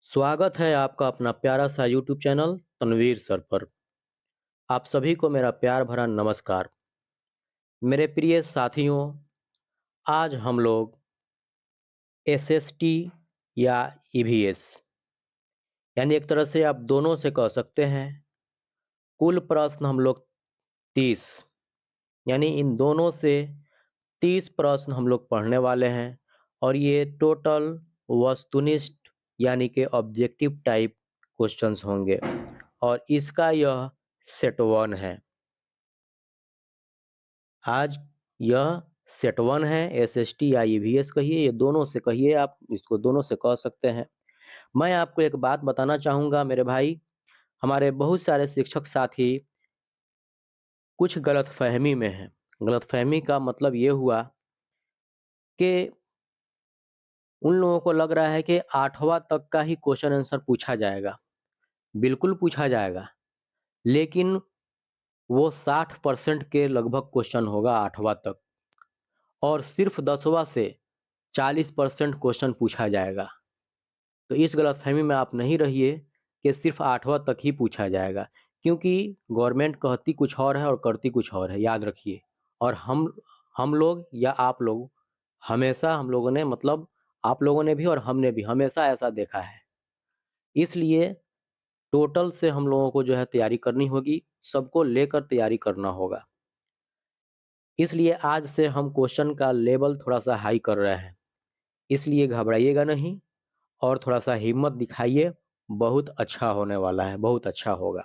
स्वागत है आपका अपना प्यारा सा यूट्यूब चैनल तनवीर सर पर। आप सभी को मेरा प्यार भरा नमस्कार। मेरे प्रिय साथियों, आज हम लोग एसएसटी या ईवीएस यानी एक तरह से आप दोनों से कह सकते हैं। कुल प्रश्न हम लोग 30 यानी इन दोनों से 30 प्रश्न हम लोग पढ़ने वाले हैं और ये टोटल वस्तुनिष्ठ यानी कि ऑब्जेक्टिव टाइप क्वेश्चंस होंगे और इसका यह सेट वन है। आज यह सेट वन है। एसएसटी या ईवीएस कहिए, ये दोनों से कहिए, आप इसको दोनों से कह सकते हैं। मैं आपको एक बात बताना चाहूँगा मेरे भाई, हमारे बहुत सारे शिक्षक साथी कुछ गलतफ़हमी में हैं। गलतफ़हमी का मतलब ये हुआ कि उन लोगों को लग रहा है कि 8वां तक का ही क्वेश्चन आंसर पूछा जाएगा। बिल्कुल पूछा जाएगा, लेकिन वो 60% के लगभग क्वेश्चन होगा 8वां तक और सिर्फ़ 10वां से 40% क्वेश्चन पूछा जाएगा। तो इस गलतफ़हमी में आप नहीं रहिए कि सिर्फ़ 8वां तक ही पूछा जाएगा, क्योंकि गवर्नमेंट कहती कुछ और है और करती कुछ और है, याद रखिए। और हम लोग या आप लोग हमेशा हम लोगों ने मतलब आप लोगों ने भी और हमने भी हमेशा ऐसा देखा है। इसलिए टोटल से हम लोगों को जो है तैयारी करनी होगी, सबको लेकर तैयारी करना होगा। इसलिए आज से हम क्वेश्चन का लेवल थोड़ा-सा हाई कर रहे हैं, इसलिए घबराइएगा नहीं और थोड़ा-सा हिम्मत दिखाइए, बहुत अच्छा होने वाला है, बहुत अच्छा होगा।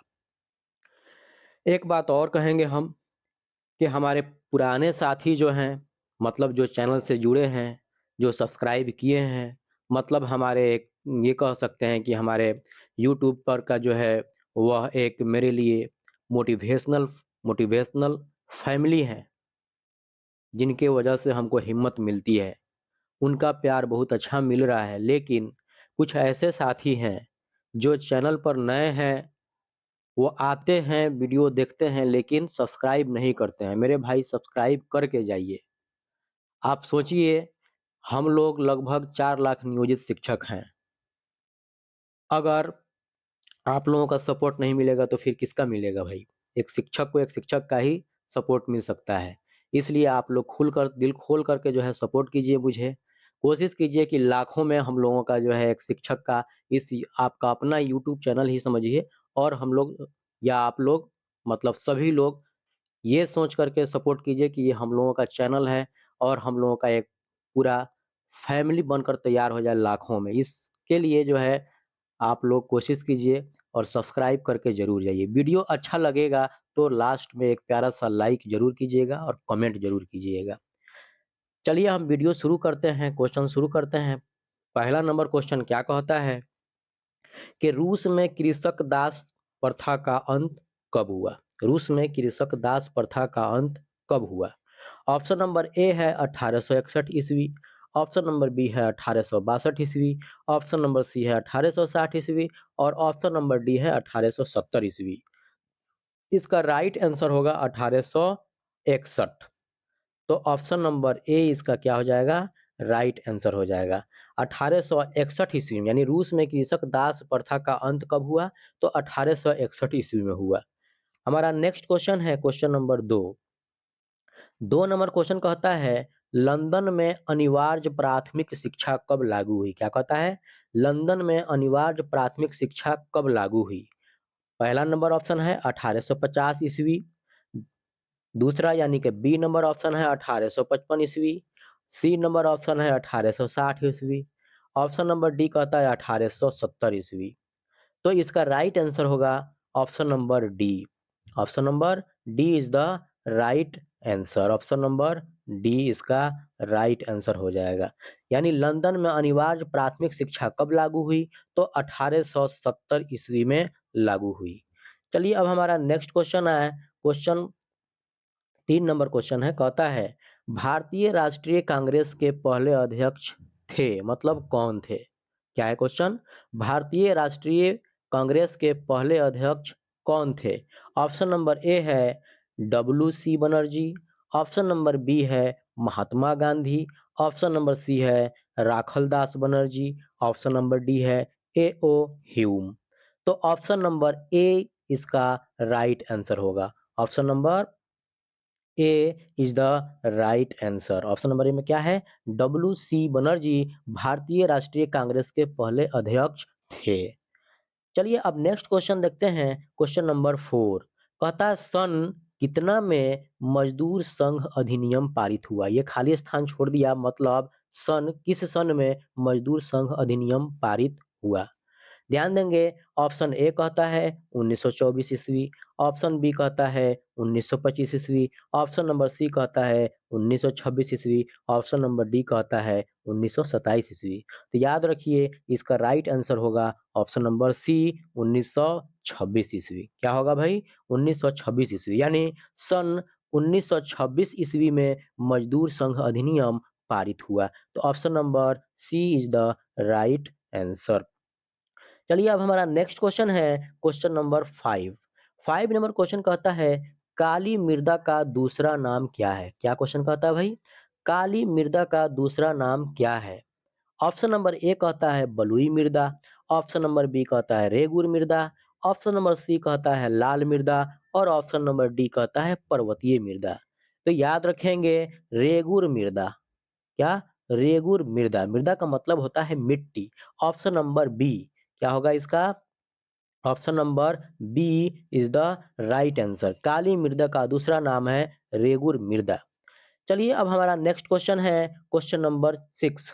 एक बात और कहेंगे हम कि हमारे पुराने साथी जो हैं, मतलब जो चैनल से जुड़े हैं, जो सब्सक्राइब किए हैं, मतलब हमारे ये कह सकते हैं कि हमारे यूट्यूब पर का जो है, वह एक मेरे लिए मोटिवेशनल मोटिवेशनल फैमिली है, जिनके वजह से हमको हिम्मत मिलती है। उनका प्यार बहुत अच्छा मिल रहा है, लेकिन कुछ ऐसे साथी हैं, जो चैनल पर नए हैं, वो आते हैं, वीडियो देखते हैं, लेकिन सब्सक्राइब नहीं करते हैं। मेरे भाई सब्सक्राइब करके जाइए। आप सोचिए, हम लोग लगभग 4 लाख नियोजित शिक्षक हैं। अगर आप लोगों का सपोर्ट नहीं मिलेगा तो फिर किसका मिलेगा भाई? एक शिक्षक को एक शिक्षक का ही सपोर्ट मिल सकता है। इसलिए आप लोग खुलकर दिल खोल कर के जो है सपोर्ट कीजिए मुझे। कोशिश कीजिए कि लाखों में हम लोगों का जो है एक शिक्षक का इस आपका अपना यूट्यूब चैनल ही समझिए और हम लोग या आप लोग मतलब सभी लोग ये सोच कर के सपोर्ट कीजिए कि ये हम लोगों का चैनल है और हम लोगों का एक पूरा फैमिली बनकर तैयार हो जाए लाखों में। इसके लिए जो है आप लोग कोशिश कीजिए और सब्सक्राइब करके ज़रूर जाइए। वीडियो अच्छा लगेगा तो लास्ट में एक प्यारा-सा लाइक ज़रूर कीजिएगा और कमेंट ज़रूर कीजिएगा। चलिए हम वीडियो शुरू करते हैं, क्वेश्चन शुरू करते हैं। पहला नंबर क्वेश्चन क्या कहता है कि रूस में कृषक दास प्रथा का अंत कब हुआ? रूस में कृषक दास प्रथा का अंत कब हुआ? ऑप्शन नंबर ए है 1861 ईस्वी, ऑप्शन नंबर बी है 1862 ईस्वी, ऑप्शन नंबर सी है 1860 ईस्वी और ऑप्शन नंबर डी है 1870 ईस्वी। इसका राइट आंसर होगा 1861। तो ऑप्शन नंबर ए इसका क्या हो जाएगा? राइट आंसर हो जाएगा। 1861 ईस्वी में यानी रूस में कृषक दास प्रथा का अंत कब हुआ? तो 1861 ईस्वी में हुआ। हमारा नेक्स्ट क्वेश्चन है क्वेश्चन नंबर 2। 2 नंबर क्वेश्चन कहता है लंदन में अनिवार्य प्राथमिक शिक्षा कब लागू हुई? क्या कहता है? लंदन में अनिवार्य प्राथमिक शिक्षा कब लागू हुई? पहला नंबर ऑप्शन है 1850 ईस्वी, दूसरा यानी कि बी नंबर ऑप्शन है 1855 ईस्वी, सी नंबर ऑप्शन है 1860 ईस्वी, ऑप्शन नंबर डी कहता है 1870 ईस्वी। तो इसका राइट आंसर होगा option number D. Option number D is the right answer. Option number D इसका राइट आंसर हो जाएगा। यानी लंदन में अनिवार्य प्राथमिक शिक्षा कब लागू हुई? तो 1870 ईस्वी में लागू हुई। चलिए अब हमारा नेक्स्ट क्वेश्चन है क्वेश्चन 3 नंबर क्वेश्चन है, कहता है भारतीय राष्ट्रीय कांग्रेस के पहले अध्यक्ष थे, मतलब कौन थे? क्या है क्वेश्चन? भारतीय राष्ट्रीय कांग्रेस के पहले अध्यक्ष कौन थे? ऑप्शन नंबर ए है डब्ल्यू.सी. बनर्जी, ऑप्शन नंबर बी है Mahatma Gandhi, option number C है Rakhaldas Banerjee, option number D है A.O. ह्यूम। तो ऑप्शन नंबर ए इसका राइट आंसर होगा। Option number A is the right answer. Option number ए में क्या है? डब्ल्यू.सी. बनर्जी भारतीय राष्ट्रीय कांग्रेस के पहले अध्यक्ष थे। चलिए अब नेक्स्ट क्वेश्चन देखते हैं। क्वेश्चन नंबर 4 कहता है सन कितना में मजदूर संघ अधिनियम पारित हुआ? ये खाली स्थान छोड़ दिया, मतलब सन किस सन में मजदूर संघ अधिनियम पारित हुआ? ध्यान देंगे। ऑप्शन ए कहता है 1924 ईस्वी, ऑप्शन बी कहता है 1925 ईस्वी, ऑप्शन नंबर सी कहता है 1926 ईस्वी, ऑप्शन नंबर डी कहता है 1927 ईस्वी। तो याद रखिए इसका राइट आंसर होगा ऑप्शन नंबर सी 1926 ईस्वी। क्या होगा भाई? 1926 ईस्वी, यानी सन 1926 ईस्वी में मजदूर संघ अधिनियम पारित हुआ। तो option number C is the right answer. चलिए अब हमारा नेक्स्ट क्वेश्चन है क्वेश्चन नंबर 5। 5 नंबर क्वेश्चन कहता है काली मृदा का दूसरा नाम क्या है? क्या क्वेश्चन कहता है भाई? काली मृदा का दूसरा नाम क्या है? ऑप्शन नंबर ए कहता है बलुई मृदा, ऑप्शन नंबर बी कहता है रेगुर मृदा, ऑप्शन नंबर सी कहता है लाल मृदा और ऑप्शन नंबर डी कहता है पर्वतीय मृदा। तो याद रखेंगे रेगुर मृदा। क्या? रेगुर मृदा। मृदा का मतलब होता है मिट्टी। ऑप्शन नंबर बी क्या होगा इसका? Option number B is the right answer. काली मृदा का दूसरा नाम है रेगुर मृदा। चलिए अब हमारा नेक्स्ट क्वेश्चन है क्वेश्चन नंबर 6।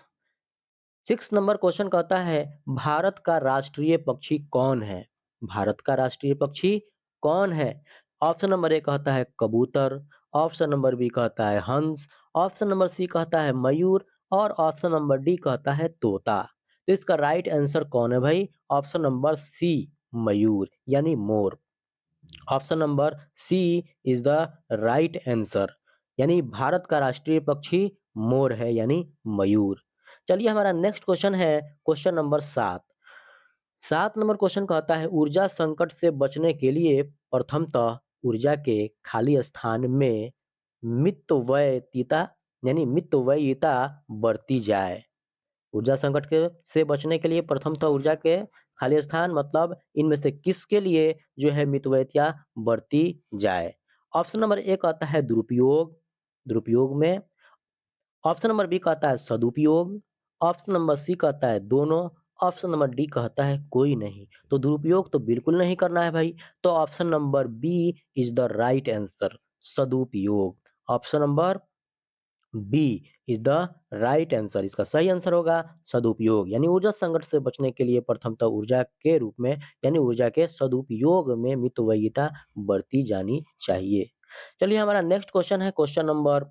6 नंबर क्वेश्चन कहता है भारत का राष्ट्रीय पक्षी कौन है? भारत का राष्ट्रीय पक्षी कौन है? ऑप्शन नंबर ए कहता है कबूतर, ऑप्शन नंबर बी कहता है हंस, ऑप्शन नंबर सी कहता है मयूर और ऑप्शन नंबर डी कहता है तोता। तो इसका राइट आंसर कौन है भाई? ऑप्शन नंबर सी मयूर यानी मोर। Option number C is the right answer, यानी भारत का राष्ट्रीय पक्षी मोर है यानी मयूर। चलिए हमारा नेक्स्ट क्वेश्चन है क्वेश्चन नंबर 7। 7 नंबर क्वेश्चन कहता है ऊर्जा संकट से बचने के लिए प्रथमतः ऊर्जा के खाली स्थान में मितव्ययिता यानी मितव्ययिता बरती जाए। ऊर्जा संकट के से बचने के लिए प्रथमतः ऊर्जा के खाली स्थान मतलब इनमें से किसके लिए जो है मितव्ययिता बरती जाए? ऑप्शन नंबर ए कहता है दुरुपयोग, दुरुपयोग में, ऑप्शन नंबर बी कहता है सदुपयोग, ऑप्शन नंबर सी कहता है दोनों, ऑप्शन नंबर डी कहता है कोई नहीं। तो दुरुपयोग तो बिल्कुल नहीं करना है भाई। तो option number B is the right answer, सदुपयोग। Option number B is the right answer. इसका सही आंसर होगा सदुपयोग, यानी ऊर्जा संकट से बचने के लिए प्रथमतः ऊर्जा के रूप में यानी ऊर्जा के सदुपयोग में मितव्ययिता बरती जानी चाहिए। चलिए हमारा नेक्स्ट क्वेश्चन है क्वेश्चन नंबर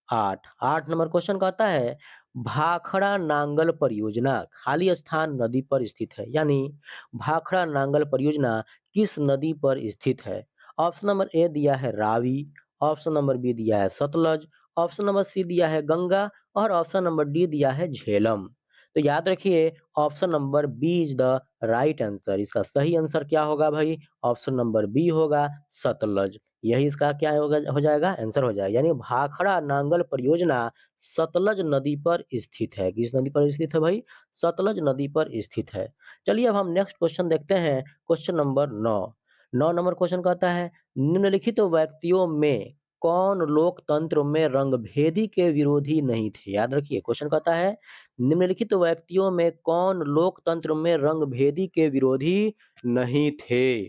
8। 8 नंबर क्वेश्चन कहता है भाखड़ा नांगल परियोजना खाली स्थान नदी पर स्थित है, यानी भाखड़ा नांगल परियोजना किस नदी पर स्थित है? ऑप्शन नंबर ए दिया है रावी, ऑप्शन नंबर बी दिया है सतलज, ऑप्शन नंबर सी दिया है गंगा और ऑप्शन नंबर डी दिया है झेलम। तो याद रखिए option number B is the right answer. इसका सही आंसर क्या होगा भाई? ऑप्शन नंबर बी होगा सतलज। यही इसका क्या होगा हो जाएगा आंसर हो जाएगा, यानी भाखड़ा नांगल परियोजना सतलज नदी पर स्थित है। किस नदी पर स्थित है भाई? सतलज नदी पर स्थित है। चलिए अब हम नेक्स्ट क्वेश्चन देखते हैं क्वेश्चन नंबर 9। 9 नंबर क्वेश्चन कहता है निम्नलिखित व्यक्तियों में कौन लोकतंत्र में रंगभेदी के विरोधी नहीं थे? याद रखिए क्वेश्चन कहता है निम्नलिखित व्यक्तियों में कौन लोकतंत्र में रंगभेदी के विरोधी नहीं थे?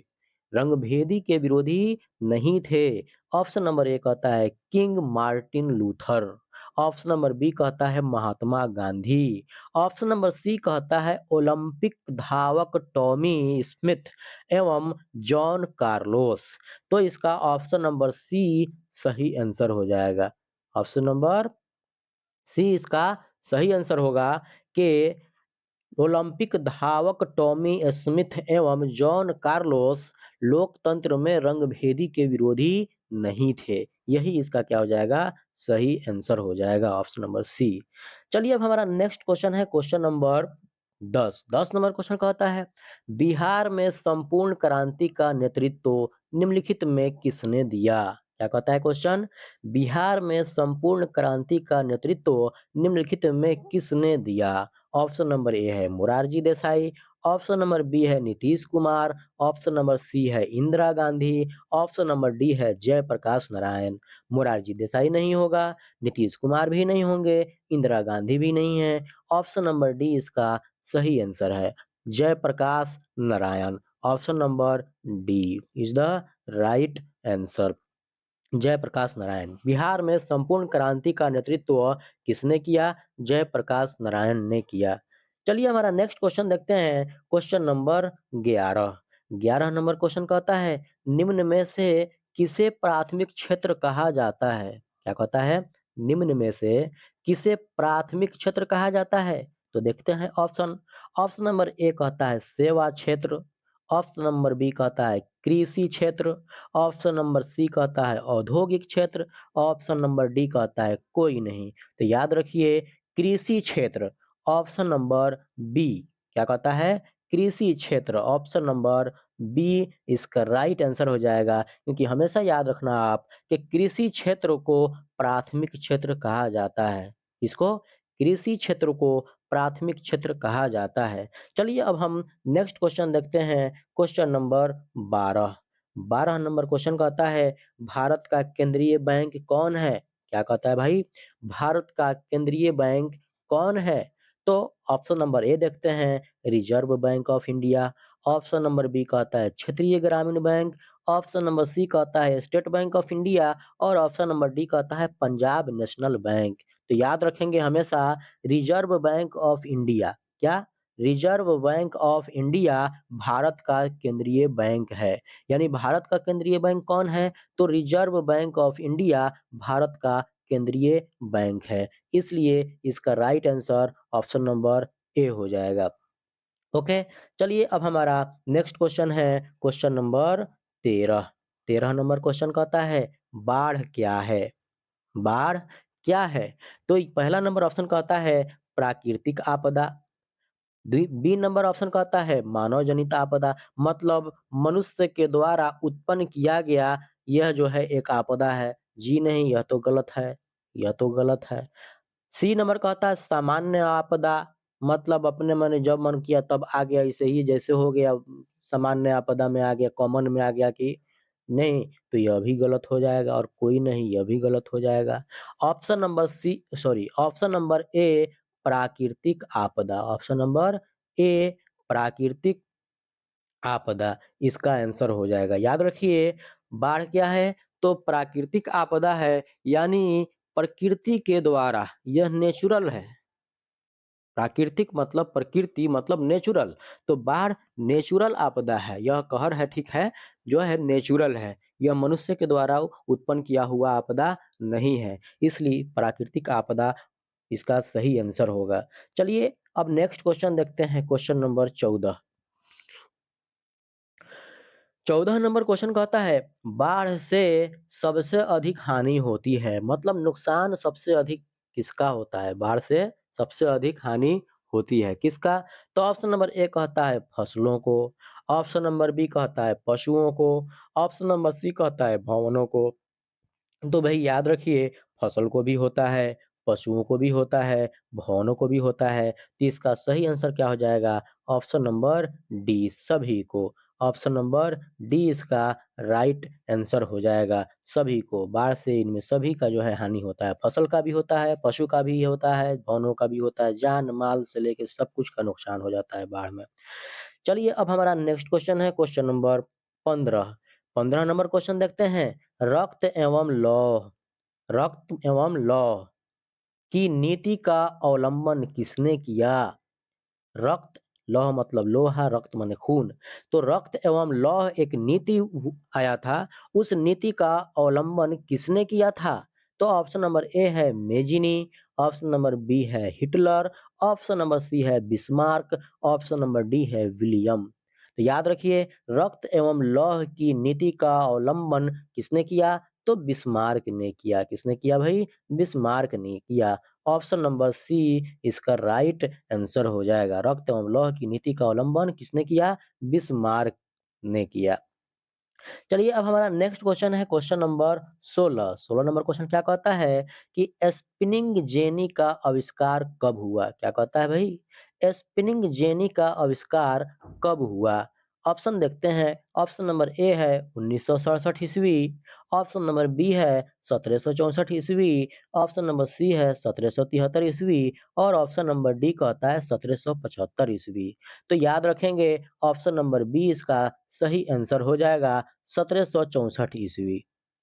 रंगभेदी के विरोधी नहीं थे। ऑप्शन नंबर ए कहता है King Martin Luther, option number B कहता है Mahatma Gandhi, option number C कहता है ओलंपिक धावक टॉमी स्मिथ एवं जॉन कार्लोस। तो इसका ऑप्शन नंबर सी सही आंसर हो जाएगा। ऑप्शन नंबर सी इसका सही आंसर होगा कि ओलंपिक धावक टॉमी स्मिथ एवं जॉन कार्लोस लोकतंत्र में रंगभेदी के विरोधी नहीं थे। यही इसका क्या हो जाएगा? सही आंसर हो जाएगा ऑप्शन नंबर सी। चलिए अब हमारा नेक्स्ट क्वेश्चन है क्वेश्चन नंबर 10। 10 नंबर क्वेश्चन कहता है बिहार में संपूर्ण क्रांति का नेतृत्व निम्नलिखित में किसने दिया? क्या कहता है क्वेश्चन? बिहार में संपूर्ण क्रांति का नेतृत्व निम्नलिखित में किसने दिया? ऑप्शन नंबर ए है Morarji Desai, option number B है Nitish Kumar, option number C है Indira Gandhi, option number D है जयप्रकाश नारायण। मोरारजी देसाई नहीं होगा, नीतीश कुमार भी नहीं होंगे, इंदिरा गांधी भी नहीं है। ऑप्शन नंबर डी इसका सही आंसर है, Jayaprakash Narayan. Option number D is the right answer, Jayaprakash Narayan. Bihar में संपूर्ण क्रांति का नेतृत्व किसने किया? जयप्रकाश नारायण ने किया। चलिए हमारा नेक्स्ट क्वेश्चन देखते हैं, क्वेश्चन नंबर 11। 11 नंबर क्वेश्चन कहता है, निम्न में से किसे प्राथमिक क्षेत्र कहा जाता है? क्या कहता है? निम्न में से किसे प्राथमिक क्षेत्र कहा जाता है? तो देखते हैं ऑप्शन। ऑप्शन नंबर ए कहता है सेवा क्षेत्र, ऑप्शन नंबर बी कहता है कृषि क्षेत्र, ऑप्शन नंबर सी कहता है औद्योगिक क्षेत्र, ऑप्शन नंबर डी कहता है कोई नहीं। तो याद रखिए कृषि क्षेत्र, ऑप्शन नंबर बी क्या कहता है? कृषि क्षेत्र, ऑप्शन नंबर बी इसका राइट आंसर हो जाएगा। क्योंकि हमेशा याद रखना आप कि कृषि क्षेत्र को प्राथमिक क्षेत्र कहा जाता है। इसको कृषि क्षेत्र को प्राथमिक क्षेत्र कहा जाता है। चलिए अब हम नेक्स्ट क्वेश्चन देखते हैं, क्वेश्चन नंबर 12। 12 नंबर क्वेश्चन कहता है, भारत का केंद्रीय बैंक कौन है? क्या कहता है भाई? भारत का केंद्रीय बैंक कौन है? तो ऑप्शन नंबर ए देखते हैं, Reserve Bank of India, option number B कहता है क्षेत्रीय ग्रामीण बैंक, ऑप्शन नंबर सी कहता है स्टेट बैंक ऑफ इंडिया और ऑप्शन नंबर डी कहता है पंजाब नेशनल बैंक। तो याद रखेंगे हमेशा रिजर्व बैंक ऑफ इंडिया। क्या? Reserve Bank of India Bharat का केंद्रीय बैंक है। यानी भारत का केंद्रीय बैंक कौन है? तो reserve Bank of India Bharat का केंद्रीय बैंक है। इसलिए इसका राइट आंसर ऑप्शन नंबर ए हो जाएगा। ओके, चलिए अब हमारा नेक्स्ट क्वेश्चन है, क्वेश्चन नंबर 13। 13 नंबर क्वेश्चन कहता है, बाढ़ क्या है? बाढ़ क्या है? तो पहला नंबर ऑप्शन कहता है प्राकृतिक आपदा, बी नंबर ऑप्शन कहता है मानव जनित आपदा, मतलब मनुष्य के द्वारा उत्पन्न किया गया यह जो है एक आपदा है। जी नहीं, यह तो गलत है, यह तो गलत है। सी नंबर कहता है सामान्य आपदा, मतलब अपने मन जब मन किया तब आ गया, ऐसे ही जैसे हो गया सामान्य आपदा में आ गया, कॉमन में आ गया कि नहीं, तो यह भी गलत हो जाएगा और कोई नहीं, यह भी गलत हो जाएगा। Option number C sorry option number A प्राकृतिक आपदा, ऑप्शन नंबर ए प्राकृतिक आपदा इसका आंसर हो जाएगा। याद रखिए बाढ़ क्या है? तो प्राकृतिक आपदा है, यानी प्रकृति के द्वारा, यह नेचुरल है। प्राकृतिक मतलब प्रकृति मतलब नेचुरल, तो बाढ़ नेचुरल आपदा है, यह कहर है, ठीक है, जो है नेचुरल है, यह मनुष्य के द्वारा उत्पन्न किया हुआ आपदा नहीं है, इसलिए प्राकृतिक आपदा इसका सही आंसर होगा। चलिए अब नेक्स्ट क्वेश्चन देखते हैं, क्वेश्चन नंबर 14। 14 नंबर क्वेश्चन कहता है, बाढ़ से सबसे अधिक हानि होती है, मतलब नुकसान सबसे अधिक किसका होता है? बाढ़ से सबसे अधिक हानि होती है किसका? तो ऑप्शन नंबर ए कहता है फसलों को, ऑप्शन नंबर बी कहता है पशुओं को, ऑप्शन नंबर सी कहता है भवनों को। तो भाई याद रखिए फसल को भी होता है, पशुओं को भी होता है, भवनों को भी होता है, तो इसका सही आंसर क्या हो जाएगा? ऑप्शन नंबर डी सभी को। ऑप्शन नंबर डी इसका राइट आंसर हो जाएगा, सभी को। बाढ़ से इनमें सभी का जो है हानि होता है, फसल का भी होता है, पशु का भी होता है, भवनों का भी होता है, जान माल से लेके सब कुछ का नुकसान हो जाता है बाढ़ में। चलिए अब हमारा नेक्स्ट क्वेश्चन है, क्वेश्चन नंबर 15। 15 नंबर क्वेश्चन देखते हैं, रक्त एवं लौह, रक्त एवं लौह की नीति का अवलंबन किसने किया? रक्त, लौह मतलब लोहा, रक्त माने खून, तो रक्त एवं लौह एक नीति आया था, उस नीति का अवलंबन किसने किया था? तो ऑप्शन नंबर ए है मेजिनी, ऑप्शन नंबर बी है हिटलर, ऑप्शन नंबर सी है बिस्मार्क, ऑप्शन नंबर डी है विलियम। तो याद रखिए रक्त एवं लौह की नीति का अवलंबन किसने किया? तो बिस्मार्क ने किया। किसने किया भाई? बिस्मार्क ने किया। ऑप्शन नंबर सी इसका राइट आंसर हो जाएगा। रक्त एवं लौह की नीति का अवलंबन किसने किया? बिस्मार्क ने किया। चलिए अब हमारा नेक्स्ट क्वेश्चन है, क्वेश्चन नंबर 16। 16 नंबर क्वेश्चन क्या कहता है कि स्पिनिंग जेनी का आविष्कार कब हुआ? क्या कहता है भाई? स्पिनिंग जेनी का आविष्कार कब हुआ? ऑप्शन देखते हैं। ऑप्शन नंबर ए है 1967 ईस्वी, ऑप्शन नंबर बी है 1764 ईस्वी, ऑप्शन नंबर सी है 1773 ईस्वी और ऑप्शन नंबर डी कहता है 1775 ईस्वी। तो याद रखेंगे ऑप्शन नंबर बी इसका सही आंसर हो जाएगा 1764 ईस्वी।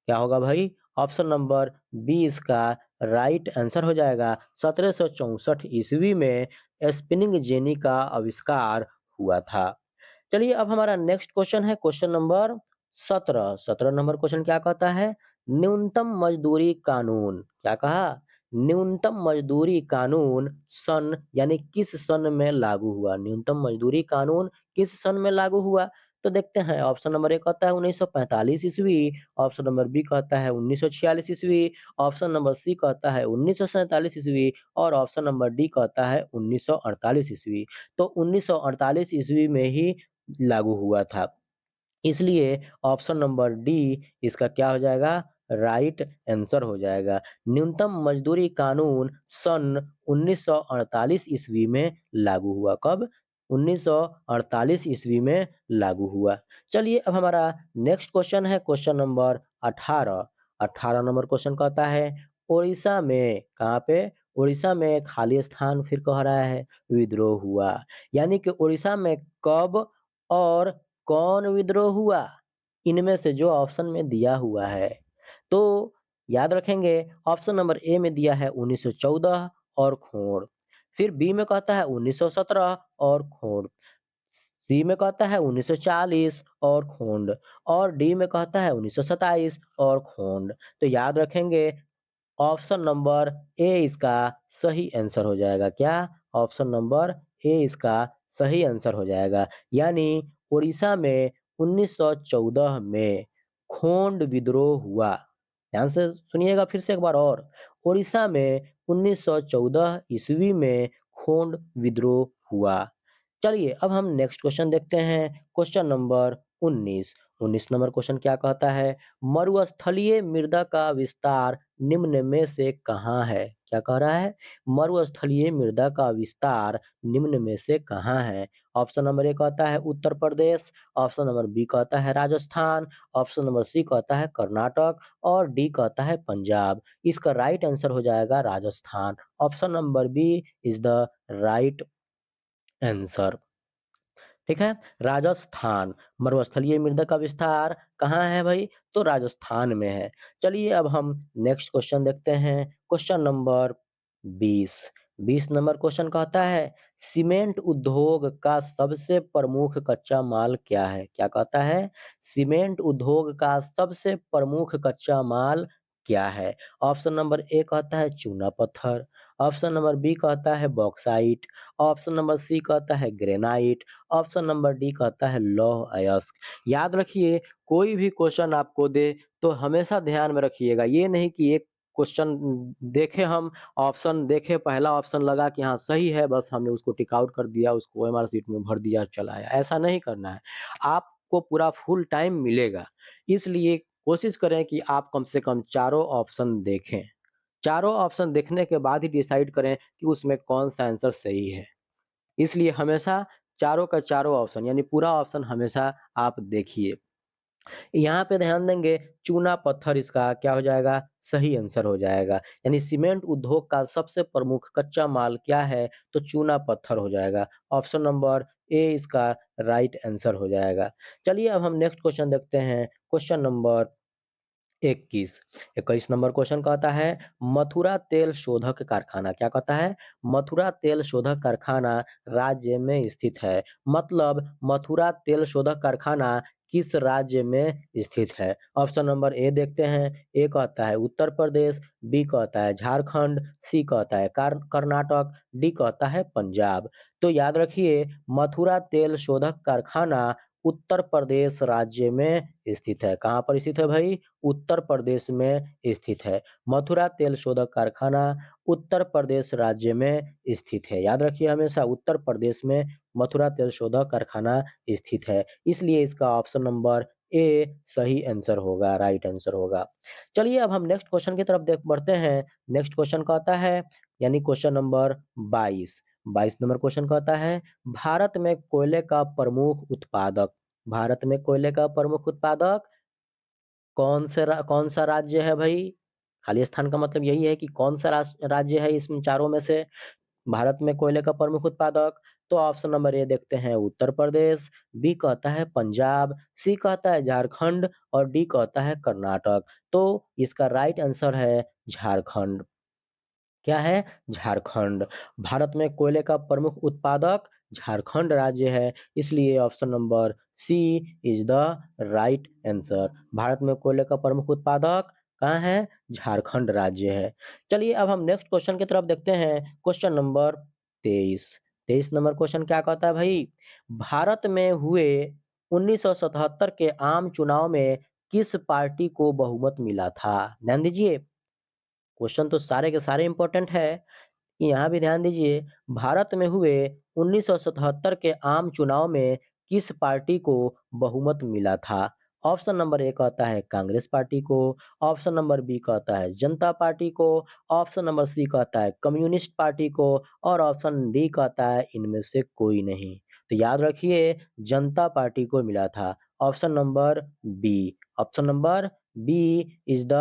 क्या होगा भाई? ऑप्शन नंबर बी इसका राइट आंसर हो जाएगा। 1764 ईस्वी में स्पिनिंग जेनी का आविष्कार हुआ था। चलिए अब हमारा नेक्स्ट क्वेश्चन है क्वेश्चन नंबर 17। 17 नंबर क्वेश्चन क्या कहता है? न्यूनतम मजदूरी कानून क्या कहा? न्यूनतम मजदूरी कानून सन यानी किस सन में लागू हुआ? न्यूनतम मजदूरी कानून किस सन में लागू हुआ? तो देखते हैं। ऑप्शन नंबर ए कहता है 1945 ईस्वी, ऑप्शन नंबर बी कहता है 1946 ईस्वी, ऑप्शन नंबर सी कहता है 1947 ईस्वी और ऑप्शन नंबर डी कहता है 1948 ईस्वी। तो 1948 ईस्वी में ही लागू हुआ था। इसलिए ऑप्शन नंबर डी इसका क्या हो जाएगा? राइट आंसर हो जाएगा। न्यूनतम मजदूरी कानून सन 1948 ईस्वी में लागू हुआ। कब? 1948 ईस्वी में लागू हुआ। चलिए अब हमारा नेक्स्ट क्वेश्चन है क्वेश्चन नंबर 18। 18 नंबर क्वेश्चन कहता है उड़ीसा में कहाँ पे? उड़ीसा में खाली स्थान फिर कह रहा है विद्रोह हुआ। यानी कि उड़ीसा में कब और कौन विद्रोह हुआ? इनमें से जो ऑप्शन में दिया हुआ है। तो याद रखेंगे ऑप्शन नंबर ए में दिया है 1914 और खोड़। फिर बी में कहता है 1917 और खोड़। सी में कहता है 1940 और खोंड और डी में कहता है 1927 और खोंड। तो याद रखेंगे ऑप्शन नंबर ए इसका सही आंसर हो जाएगा। क्या? ऑप्शन नंबर ए इसका सही आंसर हो जाएगा। यानी उड़ीसा में 1914 में खोंड विद्रोह हुआ। ध्यान से सुनिएगा फिर से एक बार और। उड़ीसा में 1914 ईस्वी में खोंड विद्रोह हुआ। चलिए अब हम नेक्स्ट क्वेश्चन देखते हैं क्वेश्चन नंबर 19। 19 नंबर क्वेश्चन क्या कहता है? मरुस्थलीय मृदा का विस्तार निम्न में से कहाँ है? क्या कह रहा है? मरुस्थलीय मृदा का विस्तार निम्न में से कहाँ है? ऑप्शन नंबर ए कहता है Uttar Pradesh, option number B कहता है राजस्थान, ऑप्शन नंबर सी कहता है कर्नाटक और डी कहता है पंजाब। इसका राइट आंसर हो जाएगा Rajasthan. Option number B is the right answer. ठीक है? राजस्थान, मरुस्थलीय मृदा का विस्तार कहाँ है भाई? तो राजस्थान में है। चलिए अब हम नेक्स्ट क्वेश्चन देखते हैं, क्वेश्चन नंबर 20। 20 नंबर क्वेश्चन कहता है सीमेंट उद्योग का सबसे प्रमुख कच्चा माल क्या है? क्या कहता है? सीमेंट उद्योग का सबसे प्रमुख कच्चा माल क्या है? ऑप्शन नंबर ए कहता है चूना पत्थर, ऑप्शन नंबर बी कहता है बॉक्साइट, ऑप्शन नंबर सी कहता है ग्रेनाइट, ऑप्शन नंबर डी कहता है लौह अयस्क। याद रखिए कोई भी क्वेश्चन आपको दे तो हमेशा ध्यान में रखिएगा। ये नहीं कि एक क्वेश्चन देखे हम ऑप्शन देखे पहला ऑप्शन लगा कि हाँ सही है बस हमने उसको टिक आउट कर दिया उसको ओएमआर शीट में भर दिया चला आया। ऐसा नहीं करना है। आपको पूरा फुल टाइम मिलेगा। इसलिए कोशिश करें कि आप कम से कम चारों ऑप्शन देखें। चारों ऑप्शन देखने के बाद ही डिसाइड करें कि उसमें कौन सा आंसर सही है। इसलिए हमेशा चारों का चारों ऑप्शन यानी पूरा ऑप्शन हमेशा आप देखिए। यहाँ पे ध्यान देंगे चूना पत्थर इसका क्या हो जाएगा? सही आंसर हो जाएगा। यानी सीमेंट उद्योग का सबसे प्रमुख कच्चा माल क्या है? तो चूना पत्थर हो जाएगा। ऑप्शन नंबर ए इसका राइट आंसर हो जाएगा। चलिए अब हम नेक्स्ट क्वेश्चन देखते हैं क्वेश्चन नंबर 21। 21 नंबर क्वेश्चन कहता है मथुरा तेल शोधक कारखाना क्या कहता है? मथुरा तेल शोधक कारखाना राज्य में स्थित है। मतलब मथुरा तेल शोधक कारखाना किस राज्य में स्थित है? ऑप्शन नंबर ए देखते हैं। ए कहता है उत्तर प्रदेश, बी कहता है झारखंड, सी कहता है कर्नाटक, डी कहता है पंजाब। तो याद रखिए मथुरा तेल शोधक कारखाना उत्तर प्रदेश राज्य में स्थित है। कहाँ पर स्थित है भाई? उत्तर प्रदेश में स्थित है। मथुरा तेल शोधक कारखाना उत्तर प्रदेश राज्य में स्थित है। याद रखिए हमेशा उत्तर प्रदेश में मथुरा तेल शोधक कारखाना स्थित है। इसलिए इसका ऑप्शन नंबर ए सही आंसर होगा, राइट आंसर होगा। चलिए अब हम नेक्स्ट क्वेश्चन की तरफ देख बढ़ते हैं। नेक्स्ट क्वेश्चन कहता है यानी क्वेश्चन नंबर 22। 22 नंबर क्वेश्चन कहता है भारत में कोयले का प्रमुख उत्पादक, भारत में कोयले का प्रमुख उत्पादक कौन सा राज्य है भाई? खाली स्थान का मतलब यही है कि कौन सा राज्य है इसमें चारों में से भारत में कोयले का प्रमुख उत्पादक? तो ऑप्शन नंबर ए देखते हैं उत्तर प्रदेश, बी कहता है पंजाब, सी कहता है झारखंड और डी कहता है कर्नाटक। तो इसका राइट आंसर है झारखंड। क्या है? झारखंड। भारत में कोयले का प्रमुख उत्पादक झारखंड राज्य है, इसलिए option number C is the right answer. Bharat में कोयले का प्रमुख उत्पादक कहाँ है? झारखंड राज्य है। चलिए अब हम नेक्स्ट क्वेश्चन की तरफ देखते हैं, क्वेश्चन नंबर 23। 23 नंबर क्वेश्चन क्या कहता है भाई? भारत में हुए 1977 के आम चुनाव में किस पार्टी को बहुमत मिला था? ध्यान दीजिए, क्वेश्चन तो सारे के सारे इंपॉर्टेंट है। यहाँ भी ध्यान दीजिए, भारत में हुए 1977 के आम चुनाव में किस पार्टी को बहुमत मिला था? ऑप्शन नंबर ए कहता है कांग्रेस पार्टी को, ऑप्शन नंबर बी कहता है जनता पार्टी को, ऑप्शन नंबर सी कहता है कम्युनिस्ट पार्टी को और ऑप्शन डी कहता है इनमें से कोई नहीं। तो याद रखिए, जनता पार्टी को मिला था। Option number B, option number B is the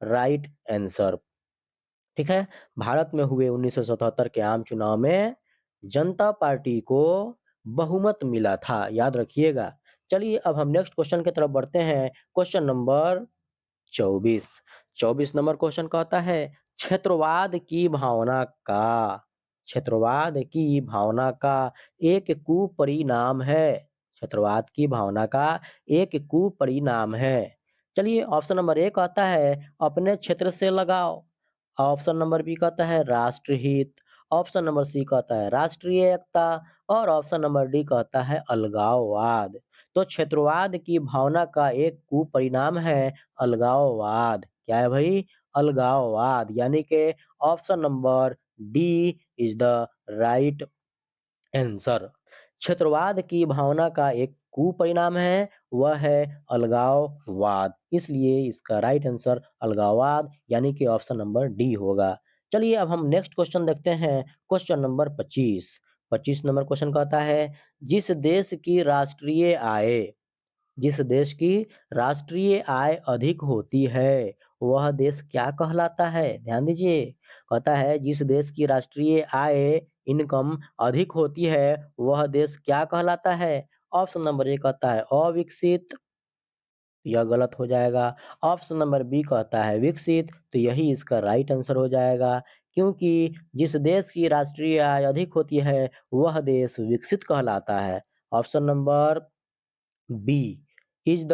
right answer. ठीक है? भारत में हुए 1977 के आम चुनाव में जनता पार्टी को बहुमत मिला था, याद रखिएगा। चलिए अब हम नेक्स्ट क्वेश्चन की तरफ बढ़ते हैं, क्वेश्चन नंबर 24। 24 नंबर क्वेश्चन कहता है क्षेत्रवाद की भावना का, क्षेत्रवाद की भावना का एक कुपरिणाम है। क्षेत्रवाद की भावना का एक कुपरिणाम है। चलिए ऑप्शन नंबर ए कहता है अपने क्षेत्र से लगाव, ऑप्शन नंबर बी कहता है राष्ट्रहित, ऑप्शन नंबर सी कहता है राष्ट्रीय एकता और ऑप्शन नंबर डी कहता है अलगाववाद। तो क्षेत्रवाद की भावना का एक कुपरिणाम है अलगाववाद। क्या है भाई? अलगाववाद, यानी कि option number D is the right answer. क्षेत्रवाद की भावना का एक कुपरिणाम है, वह है अलगाववाद, इसलिए इसका राइट आंसर अलगाववाद यानी कि ऑप्शन नंबर डी होगा। चलिए अब हम नेक्स्ट क्वेश्चन देखते हैं, क्वेश्चन नंबर 25। 25 नंबर क्वेश्चन कहता है जिस देश की राष्ट्रीय आय, जिस देश की राष्ट्रीय आय अधिक होती है, वह देश क्या कहलाता है? ध्यान दीजिए, कहता है जिस देश की राष्ट्रीय आय इनकम अधिक होती है, वह देश क्या कहलाता है? ऑप्शन नंबर ए कहता है अविकसित, यह गलत हो जाएगा। ऑप्शन नंबर बी कहता है विकसित, तो यही इसका राइट आंसर हो जाएगा। क्योंकि जिस देश की राष्ट्रीय आय अधिक होती है, वह देश विकसित कहलाता है। Option number B is the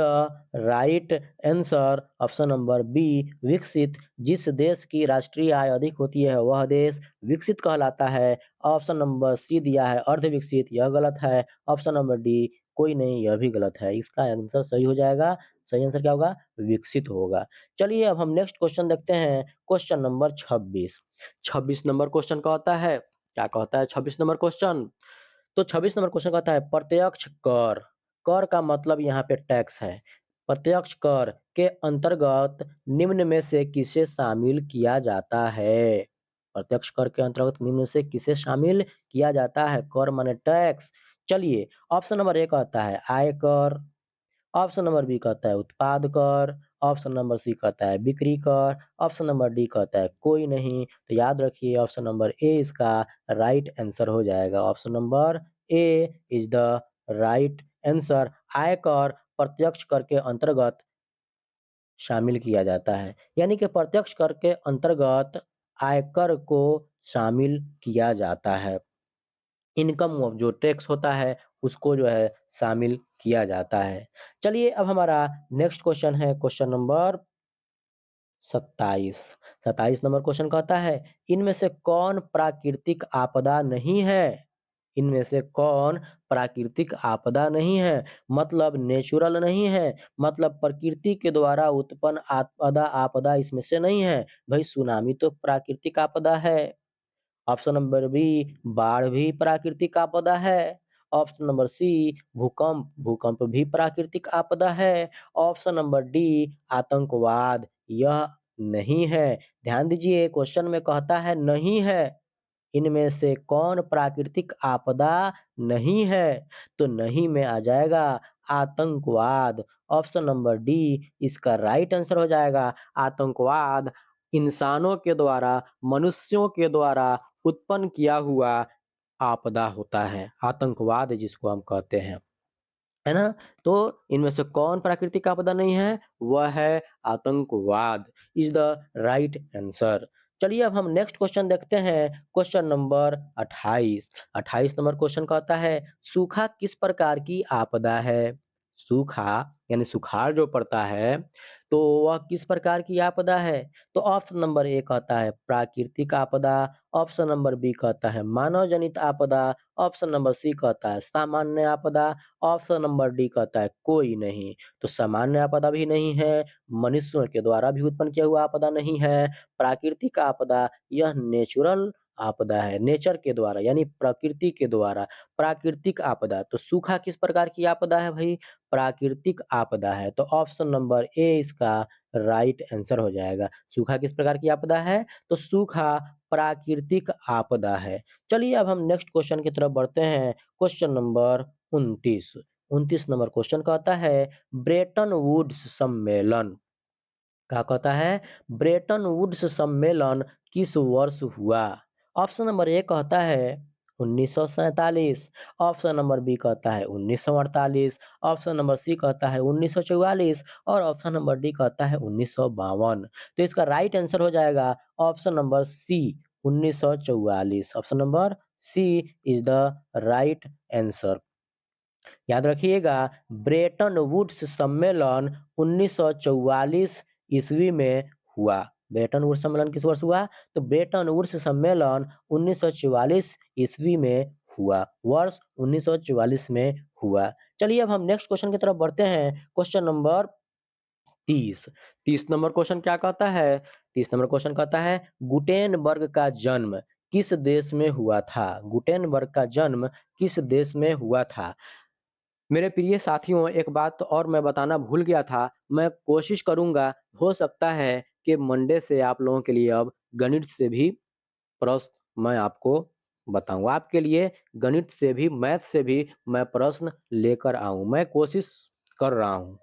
right answer. Option number B विकसित, जिस देश की राष्ट्रीय आय अधिक होती है वह देश विकसित कहलाता है। ऑप्शन नंबर सी दिया है अर्ध विकसित, यह गलत है। ऑप्शन नंबर डी कोई नहीं, यह भी गलत है। इसका आंसर सही हो जाएगा, सही आंसर क्या होगा? विकसित होगा। चलिए अब हम नेक्स्ट क्वेश्चन देखते हैं, क्वेश्चन नंबर 26। 26 नंबर क्वेश्चन कहता है, क्या कहता है 26 नंबर क्वेश्चन? तो 26 नंबर क्वेश्चन कहता है प्रत्यक्ष कर, कर का मतलब यहाँ पे टैक्स है। प्रत्यक्ष कर के अंतर्गत निम्न में से किसे शामिल किया जाता है? प्रत्यक्ष कर के अंतर्गत निम्न में से किसे शामिल किया जाता है? कर माने टैक्स। चलिए ऑप्शन नंबर ए कहता है आयकर, ऑप्शन नंबर बी कहता है उत्पाद कर, ऑप्शन नंबर सी कहता है बिक्री कर, ऑप्शन नंबर डी कहता है कोई नहीं। तो याद रखिए ऑप्शन नंबर ए इसका राइट आंसर हो जाएगा। Option number A is the right answer. आयकर प्रत्यक्ष कर के अंतर्गत शामिल किया जाता है, यानी कि प्रत्यक्ष कर के अंतर्गत आयकर को शामिल किया जाता है। इनकम जो टैक्स होता है उसको जो है शामिल किया जाता है। चलिए अब हमारा नेक्स्ट क्वेश्चन है, क्वेश्चन नंबर 27। 27 नंबर क्वेश्चन कहता है इनमें से कौन प्राकृतिक आपदा नहीं है? इनमें से कौन प्राकृतिक आपदा नहीं है? मतलब नेचुरल नहीं है, मतलब प्रकृति के द्वारा उत्पन्न आपदा, आपदा इसमें से नहीं है। भाई सुनामी तो प्राकृतिक आपदा है। ऑप्शन नंबर बी बाढ़ भी प्राकृतिक आपदा है। ऑप्शन नंबर सी भूकंप, भूकंप भी प्राकृतिक आपदा है। ऑप्शन नंबर डी आतंकवाद, यह नहीं है। ध्यान दीजिए क्वेश्चन में कहता है नहीं है, इनमें से कौन प्राकृतिक आपदा नहीं है? तो नहीं में आ जाएगा आतंकवाद। ऑप्शन नंबर डी इसका राइट आंसर हो जाएगा। आतंकवाद इंसानों के द्वारा, मनुष्यों के द्वारा उत्पन्न किया हुआ आपदा होता है, आतंकवाद जिसको हम कहते हैं। है ना? तो इनमें से कौन प्राकृतिक आपदा नहीं है? वह है आतंकवाद इज़ द राइट आंसर। चलिए अब हम नेक्स्ट क्वेश्चन देखते हैं, क्वेश्चन नंबर 28। 28 नंबर क्वेश्चन कहता है, सूखा किस प्रकार की आपदा है? सूखा यानी सुखाड़ जो पड़ता है, तो वह किस प्रकार की आपदा है? तो ऑप्शन नंबर ए कहता है प्राकृतिक आपदा, ऑप्शन नंबर बी कहता है मानव जनित आपदा, ऑप्शन नंबर सी कहता है सामान्य आपदा, ऑप्शन नंबर डी कहता है कोई नहीं। तो सामान्य आपदा भी नहीं है, मनुष्यों के द्वारा भी उत्पन्न किया हुआ आपदा नहीं है, प्राकृतिक आपदा यह नेचुरल आपदा है, नेचर के द्वारा यानी प्रकृति के द्वारा। प्राकृतिक आपदा, तो सूखा किस प्रकार की आपदा है भाई? प्राकृतिक आपदा है। तो ऑप्शन नंबर ए इसका राइट आंसर हो जाएगा। सूखा किस प्रकार की आपदा है? तो सूखा प्राकृतिक आपदा है। चलिए अब हम नेक्स्ट क्वेश्चन की तरफ बढ़ते हैं, क्वेश्चन नंबर 29। 29 नंबर क्वेश्चन कहता है, ब्रेटन वुड्स सम्मेलन, क्या कहता है? ब्रेटन वुड्स सम्मेलन किस वर्ष हुआ? ऑप्शन नंबर ए कहता है 1947, ऑप्शन नंबर बी कहता है 1948, ऑप्शन नंबर सी कहता है 1944 और ऑप्शन नंबर डी कहता है 1952। तो इसका राइट आंसर हो जाएगा option number C 1944। Option number C is the right answer. याद रखिएगा, ब्रेटन वुड्स सम्मेलन 1944 ईस्वी में हुआ। ब्रेटन वुड्स सम्मेलन किस वर्ष हुआ? तो ब्रेटन वुड्स सम्मेलन 1944 ईस्वी में हुआ, वर्ष 1944 में हुआ। चलिए अब हम नेक्स्ट क्वेश्चन की तरफ बढ़ते हैं, क्वेश्चन नंबर 30। 30 नंबर क्वेश्चन क्या कहता है? 30 नंबर क्वेश्चन कहता है, गुटेनबर्ग का जन्म किस देश में हुआ था? गुटेनबर्ग का जन्म किस देश में हुआ था? मेरे प्रिय साथियों, एक बात और मैं बताना भूल गया था, मैं कोशिश करूँगा, हो सकता है कि मंडे से आप लोगों के लिए अब गणित से भी प्रश्न मैं आपको बताऊँ। आपके लिए गणित से भी, मैथ से भी मैं प्रश्न लेकर आऊँ, मैं कोशिश कर रहा हूँ।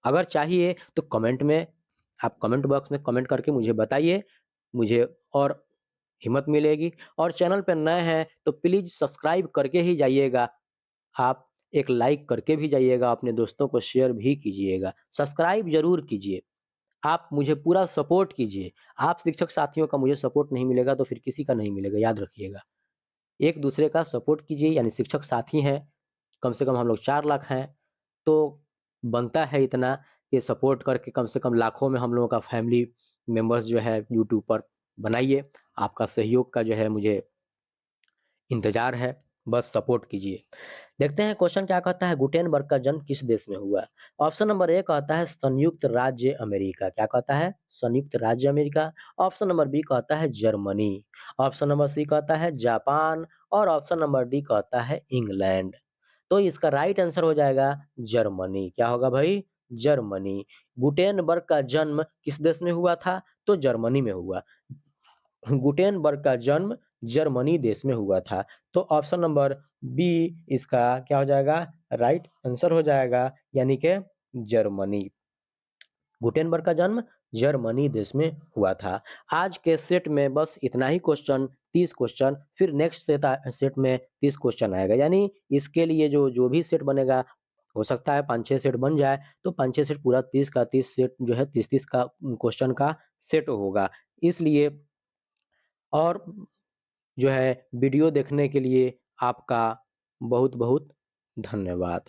अगर चाहिए तो कमेंट में, आप कमेंट बॉक्स में कमेंट करके मुझे बताइए, मुझे और हिम्मत मिलेगी। और चैनल पे नए हैं तो प्लीज़ सब्सक्राइब करके ही जाइएगा। आप एक लाइक करके भी जाइएगा, अपने दोस्तों को शेयर भी कीजिएगा, सब्सक्राइब ज़रूर कीजिए। आप मुझे पूरा सपोर्ट कीजिए। आप शिक्षक साथियों का मुझे सपोर्ट नहीं मिलेगा तो फिर किसी का नहीं मिलेगा, याद रखिएगा। एक दूसरे का सपोर्ट कीजिए, यानी शिक्षक साथी हैं, कम से कम हम लोग 4 लाख हैं, तो बनता है इतना कि सपोर्ट करके कम से कम लाखों में हम लोगों का फैमिली मेंबर्स जो है यूट्यूब पर बनाइए। आपका सहयोग का जो है मुझे इंतज़ार है, बस सपोर्ट कीजिए। देखते हैं क्वेश्चन क्या कहता है, गुटेनबर्ग का जन्म किस देश में हुआ? ऑप्शन नंबर ए कहता है संयुक्त राज्य अमेरिका, क्या कहता है? संयुक्त राज्य अमेरिका। ऑप्शन नंबर बी कहता है जर्मनी, ऑप्शन नंबर सी कहता है जापान और ऑप्शन नंबर डी कहता है इंग्लैंड। तो इसका राइट आंसर हो जाएगा जर्मनी। क्या होगा भाई? जर्मनी। गुटेनबर्ग का जन्म किस देश में हुआ था? तो जर्मनी में हुआ। गुटेनबर्ग का जन्म जर्मनी देश में हुआ था। तो ऑप्शन नंबर बी इसका क्या हो जाएगा? राइट आंसर हो जाएगा, यानी कि जर्मनी। गुटेनबर्ग का जन्म जर्मनी देश में हुआ था। आज के सेट में बस इतना ही क्वेश्चन, 30 क्वेश्चन, फिर नेक्स्ट सेट में 30 क्वेश्चन आएगा, यानी इसके लिए जो भी सेट बनेगा, हो सकता है 5-6 सेट बन जाए, तो 5-6 सेट पूरा 30 का 30 सेट जो है 30-30 का क्वेश्चन का सेट होगा। इसलिए और जो है वीडियो देखने के लिए आपका बहुत-बहुत धन्यवाद।